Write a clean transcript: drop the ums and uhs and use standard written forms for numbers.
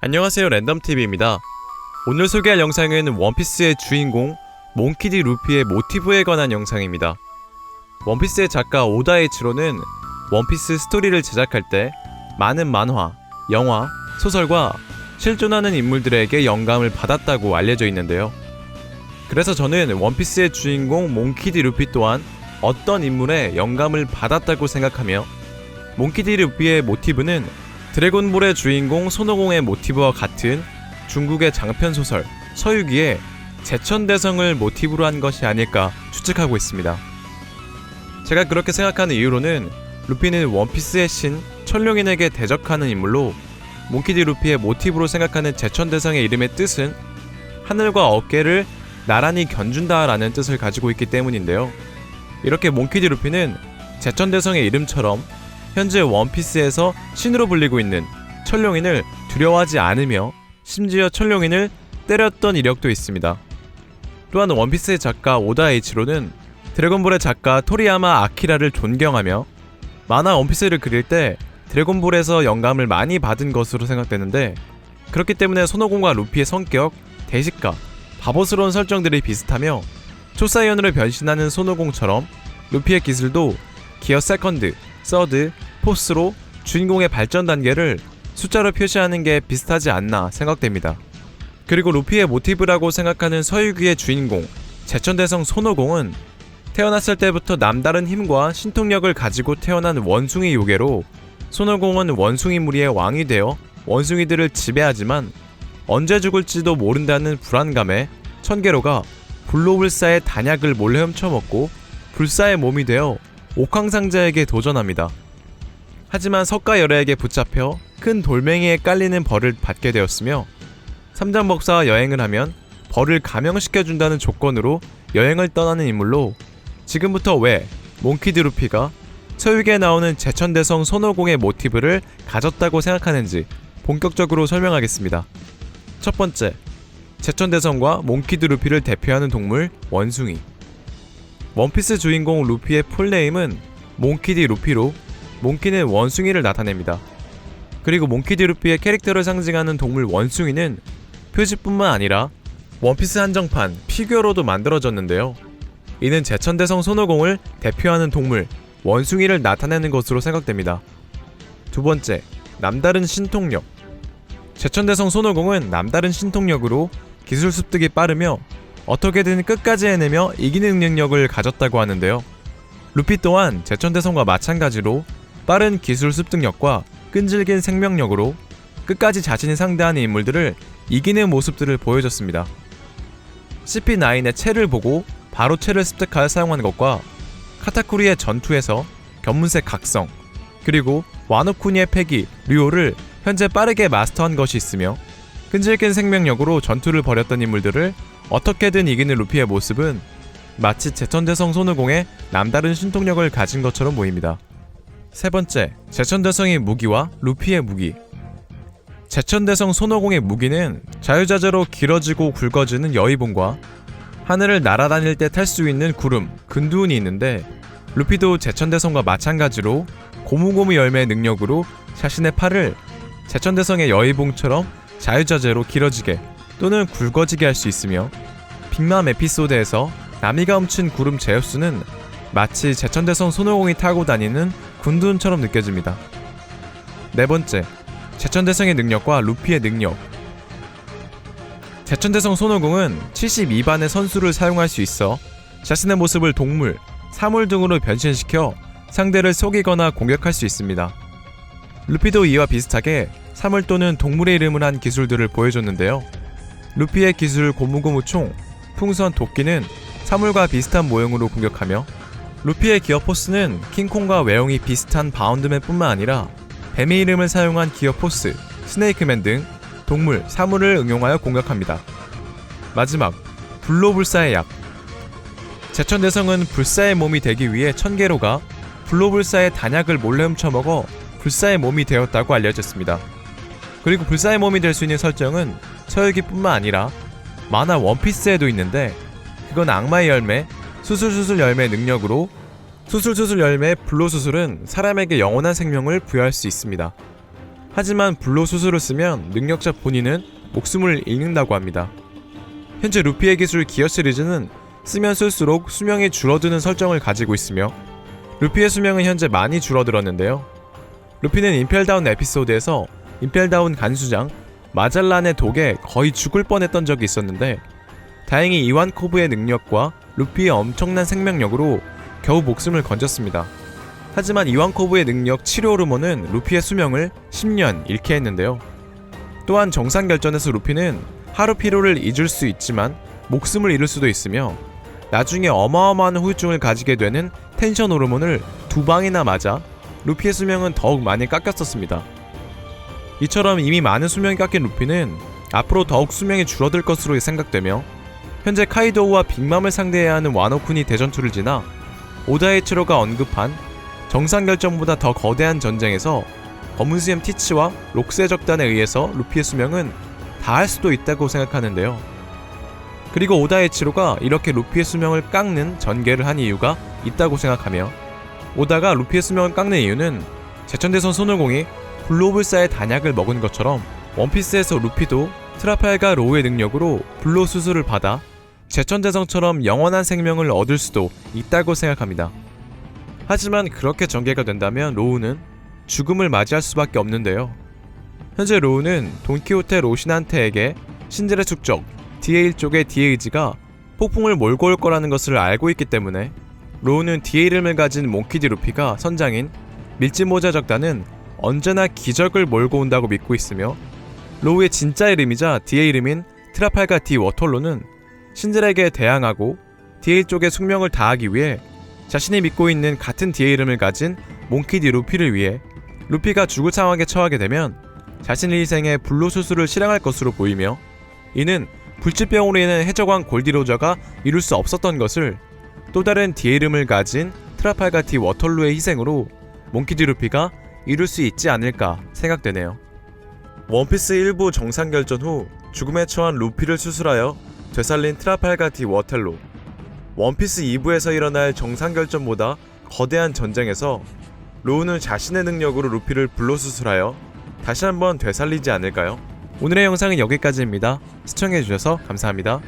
안녕하세요, 랜덤TV입니다. 오늘 소개할 영상은 원피스의 주인공 몽키 D. 루피의 모티브에 관한 영상입니다. 원피스의 작가 오다 에이치로는 원피스 스토리를 제작할 때 많은 만화, 영화, 소설과 실존하는 인물들에게 영감을 받았다고 알려져 있는데요. 그래서 저는 원피스의 주인공 몽키 D. 루피 또한 어떤 인물에 영감을 받았다고 생각하며 몽키 D. 루피의 모티브는 드래곤볼의 주인공 손오공의 모티브와 같은 중국의 장편소설 서유기의 제천대성을 모티브로 한 것이 아닐까 추측하고 있습니다. 제가 그렇게 생각하는 이유로는 루피는 원피스의 신 천룡인에게 대적하는 인물로 몽키 D. 루피의 모티브로 생각하는 제천대성의 이름의 뜻은 하늘과 어깨를 나란히 견준다 라는 뜻을 가지고 있기 때문인데요. 이렇게 몽키 D. 루피는 제천대성의 이름처럼 현재 원피스에서 신으로 불리고 있는 천룡인을 두려워하지 않으며 심지어 천룡인을 때렸던 이력도 있습니다. 또한 원피스의 작가 오다 에이치로는 드래곤볼의 작가 토리야마 아키라를 존경하며 만화 원피스를 그릴 때 드래곤볼에서 영감을 많이 받은 것으로 생각되는데, 그렇기 때문에 손오공과 루피의 성격, 대식가, 바보스러운 설정들이 비슷하며 초사이언으로 변신하는 손오공처럼 루피의 기술도 기어 세컨드, 서드, 포스로 주인공의 발전 단계를 숫자로 표시하는 게 비슷하지 않나 생각됩니다. 그리고 루피의 모티브라고 생각하는 서유기의 주인공 제천대성 손오공은 태어났을 때부터 남다른 힘과 신통력을 가지고 태어난 원숭이 요괴로, 손오공은 원숭이 무리의 왕이 되어 원숭이들을 지배하지만 언제 죽을지도 모른다는 불안감에 천계로가 불로불사의 단약을 몰래 훔쳐먹고 불사의 몸이 되어 옥황상제에게 도전합니다. 하지만 석가열애에게 붙잡혀 큰 돌멩이에 깔리는 벌을 받게 되었으며 삼장법사와 여행을 하면 벌을 감형시켜준다는 조건으로 여행을 떠나는 인물로, 지금부터 왜 몽키 D. 루피가 서유기에 나오는 제천대성 손오공의 모티브를 가졌다고 생각하는지 본격적으로 설명하겠습니다. 첫 번째, 제천대성과 몽키 D. 루피를 대표하는 동물 원숭이. 원피스 주인공 루피의 풀네임은 몽키 D. 루피로 몽키는 원숭이를 나타냅니다. 그리고 몽키 D. 루피의 캐릭터를 상징하는 동물 원숭이는 표지뿐만 아니라 원피스 한정판 피규어로도 만들어졌는데요. 이는 제천대성 손오공을 대표하는 동물 원숭이를 나타내는 것으로 생각됩니다. 두 번째, 남다른 신통력. 제천대성 손오공은 남다른 신통력으로 기술 습득이 빠르며 어떻게든 끝까지 해내며 이기는 능력을 가졌다고 하는데요. 루피 또한 제천대성과 마찬가지로 빠른 기술 습득력과 끈질긴 생명력으로 끝까지 자신이 상대하는 인물들을 이기는 모습들을 보여줬습니다. CP9의 채를 보고 바로 채를 습득하여 사용하는 것과 카타쿠리의 전투에서 견문색 각성, 그리고 와노쿠니의 패기 류오를 현재 빠르게 마스터한 것이 있으며 끈질긴 생명력으로 전투를 벌였던 인물들을 어떻게든 이기는 루피의 모습은 마치 제천대성 손오공의 남다른 신통력을 가진 것처럼 보입니다. 세 번째, 제천대성의 무기와 루피의 무기. 제천대성 손오공의 무기는 자유자재로 길어지고 굵어지는 여의봉과 하늘을 날아다닐 때 탈 수 있는 구름, 근두운이 있는데, 루피도 제천대성과 마찬가지로 고무고무 열매의 능력으로 자신의 팔을 제천대성의 여의봉처럼 자유자재로 길어지게 또는 굵어지게 할 수 있으며, 빅맘 에피소드에서 나미가 훔친 구름 제우스는 마치 제천대성 손오공이 타고 다니는 군두운처럼 느껴집니다. 네 번째, 제천대성의 능력과 루피의 능력. 제천대성 손오공은 72반의 선수를 사용할 수 있어 자신의 모습을 동물, 사물 등으로 변신시켜 상대를 속이거나 공격할 수 있습니다. 루피도 이와 비슷하게 사물 또는 동물의 이름을 한 기술들을 보여줬는데요. 루피의 기술 고무고무 총, 풍선 도끼는 사물과 비슷한 모형으로 공격하며, 루피의 기어 포스는 킹콩과 외형이 비슷한 바운드맨 뿐만 아니라 뱀의 이름을 사용한 기어 포스, 스네이크맨 등 동물, 사물을 응용하여 공격합니다. 마지막, 불로불사의 약. 제천대성은 불사의 몸이 되기 위해 천계로가 불로불사의 단약을 몰래 훔쳐먹어 불사의 몸이 되었다고 알려졌습니다. 그리고 불사의 몸이 될 수 있는 설정은 서유기뿐만 아니라 만화 원피스에도 있는데, 그건 악마의 열매, 수술수술 열매의 능력으로, 수술수술 열매의 불로수술은 사람에게 영원한 생명을 부여할 수 있습니다. 하지만 불로 수술을 쓰면 능력자 본인은 목숨을 잃는다고 합니다. 현재 루피의 기술 기어 시리즈는 쓰면 쓸수록 수명이 줄어드는 설정을 가지고 있으며 루피의 수명은 현재 많이 줄어들었는데요. 루피는 임펠다운 에피소드에서 임펠다운 간수장 마잘란의 독에 거의 죽을 뻔했던 적이 있었는데 다행히 이완코브의 능력과 루피의 엄청난 생명력으로 겨우 목숨을 건졌습니다. 하지만 이완코브의 능력 치료 호르몬은 루피의 수명을 10년 잃게 했는데요. 또한 정상결전에서 루피는 하루 피로를 잊을 수 있지만 목숨을 잃을 수도 있으며 나중에 어마어마한 후유증을 가지게 되는 텐션 호르몬을 2방이나 맞아 루피의 수명은 더욱 많이 깎였었습니다. 이처럼 이미 많은 수명이 깎인 루피는 앞으로 더욱 수명이 줄어들 것으로 생각되며 현재 카이도우와 빅맘을 상대해야 하는 와노쿤이 대전투를 지나 오다이치로가 언급한 정상결전보다 더 거대한 전쟁에서 검은 수염 티치와 록스의 적단에 의해서 루피의 수명은 다할 수도 있다고 생각하는데요. 그리고 오다이치로가 이렇게 루피의 수명을 깎는 전개를 한 이유가 있다고 생각하며 오다가 루피의 수명을 깎는 이유는 제천대선 손오공이 블로불사의 단약을 먹은 것처럼 원피스에서 루피도 트라팔과 로우의 능력으로 블로 수술을 받아 제천대성처럼 영원한 생명을 얻을 수도 있다고 생각합니다. 하지만 그렇게 전개가 된다면 로우는 죽음을 맞이할 수밖에 없는데요. 현재 로우는 돈키호테 로신한테에게 신들의 축적 DA1쪽의 DAG가 폭풍을 몰고 올 거라는 것을 알고 있기 때문에 로우는 DA 이름을 가진 몽키디 루피가 선장인 밀짚모자 적단은 언제나 기적을 몰고 온다고 믿고 있으며 로우의 진짜 이름이자 DA 이름인 트라팔가 D 워털로는 신들에게 대항하고 DA 쪽의 숙명을 다하기 위해 자신이 믿고 있는 같은 DA 이름을 가진 몽키디 루피를 위해 루피가 죽을 상황에 처하게 되면 자신의 희생에 불로 수술을 실행할 것으로 보이며 이는 불치병으로 인한 해적왕 골디로저가 이룰 수 없었던 것을 또 다른 DA 이름을 가진 트라팔가 D 워털로의 희생으로 몽키디 루피가 이룰 수 있지 않을까 생각되네요. 원피스 1부 정상결전 후 죽음에 처한 루피를 수술하여 되살린 트라팔가 D 워텔로. 원피스 2부에서 일어날 정상결전보다 거대한 전쟁에서 로우는 자신의 능력으로 루피를 불로 수술하여 다시 한번 되살리지 않을까요? 오늘의 영상은 여기까지입니다. 시청해주셔서 감사합니다.